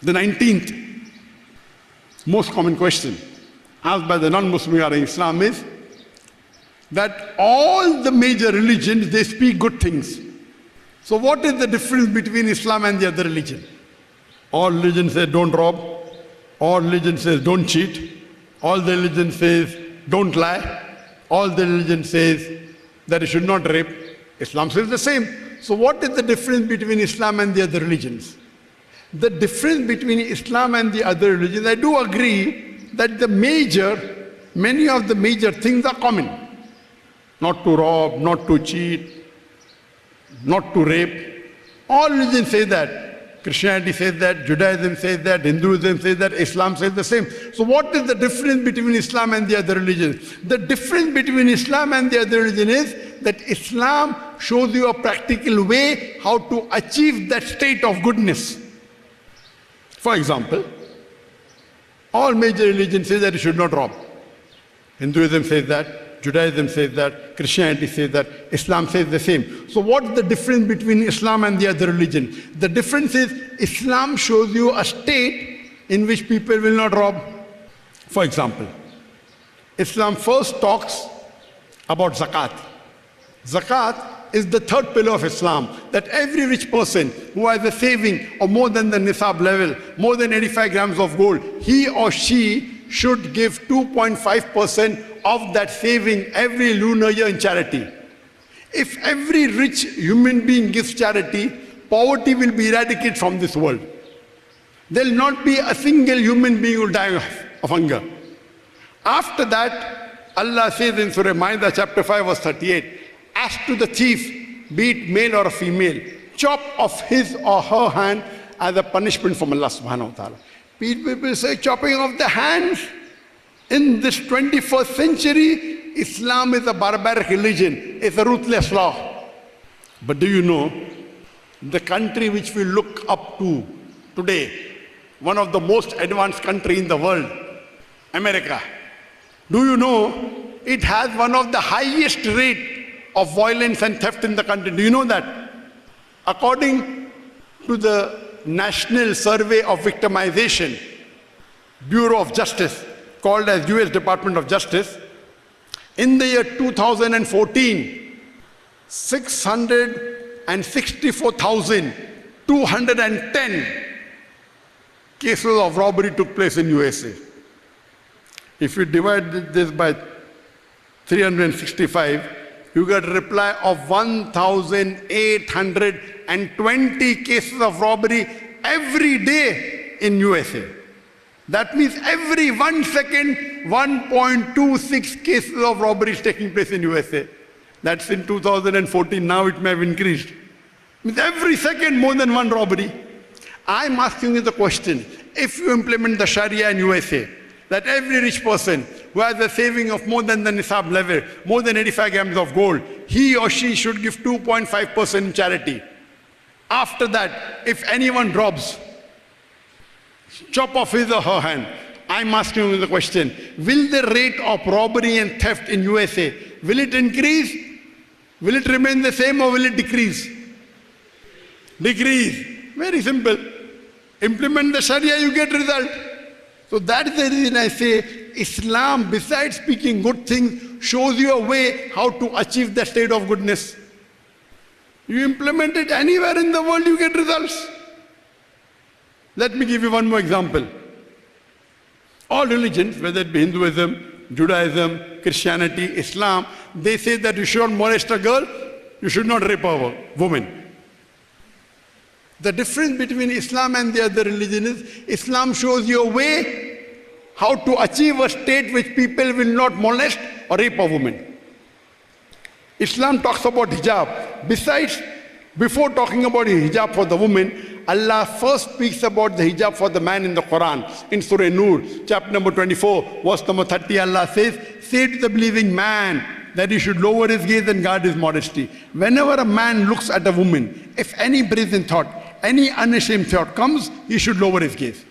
The 19th most common question asked by the non-Muslim regarding Islam is that all the major religions, they speak good things. So what is the difference between Islam and the other religion? All religions say don't rob. All religions says don't cheat. All the religion says don't lie. All the religion says that you should not rape. Islam says the same. So what is the difference between Islam and the other religions? The difference between Islam and the other religions, I do agree that many of the major things are common. Not to rob, not to cheat, not to rape. All religions say that. Christianity says that, Judaism says that, Hinduism says that, Islam says the same. So what is the difference between Islam and the other religions? The difference between Islam and the other religion is that Islam shows you a practical way how to achieve that state of goodness. For example, all major religions say that you should not rob. Hinduism says that, Judaism says that, Christianity says that, Islam says the same. So what is the difference between Islam and the other religion? The difference is Islam shows you a state in which people will not rob. For example, Islam first talks about zakat. Zakat is the third pillar of Islam, that every rich person who has a saving of more than the nisab level, more than 85 grams of gold, he or she should give 2.5% of that saving every lunar year in charity. If every rich human being gives charity, poverty will be eradicated from this world. There will not be a single human being who will die of hunger. After that, Allah says in Surah Ma'idah chapter 5 verse 38, as to the thief, be it male or female, chop off his or her hand as a punishment from Allah subhanahu wa ta'ala. People say chopping off the hands. In this 21st century, Islam is a barbaric religion. It's a ruthless law. But do you know, the country which we look up to today, one of the most advanced country in the world, America, do you know, it has one of the highest rate of violence and theft in the country. Do you know that? According to the National Survey of Victimization, Bureau of Justice, called as US Department of Justice, in the year 2014, 664,210 cases of robbery took place in USA. If you divide this by 365, you get a reply of 1,820 cases of robbery every day in USA. That means every 1 second, 1.26 cases of robbery is taking place in USA. That's in 2014. Now it may have increased. Means every second more than one robbery. I'm asking you the question, if you implement the Sharia in USA, that every rich person who has a saving of more than the nisab level, more than 85 grams of gold, he or she should give 2.5% in charity. After that, if anyone robs, chop off his or her hand. I'm asking you the question, will the rate of robbery and theft in USA, will it increase? Will it remain the same or will it decrease? Decrease. Very simple. Implement the Sharia, you get result. So that is the reason I say Islam, besides speaking good things, shows you a way how to achieve the state of goodness. You implement it anywhere in the world, you get results. Let me give you one more example. All religions, whether it be Hinduism, Judaism, Christianity, Islam, they say that you should not molest a girl, you should not rape a woman. The difference between Islam and the other religion is Islam shows you a way how to achieve a state which people will not molest or rape a woman. Islam talks about hijab. Besides, before talking about hijab for the woman, Allah first speaks about the hijab for the man in the Quran. In Surah Nur, chapter number 24, verse number 30, Allah says, say to the believing man that he should lower his gaze and guard his modesty. Whenever a man looks at a woman, if any brazen thought, any unashamed thought comes, he should lower his gaze.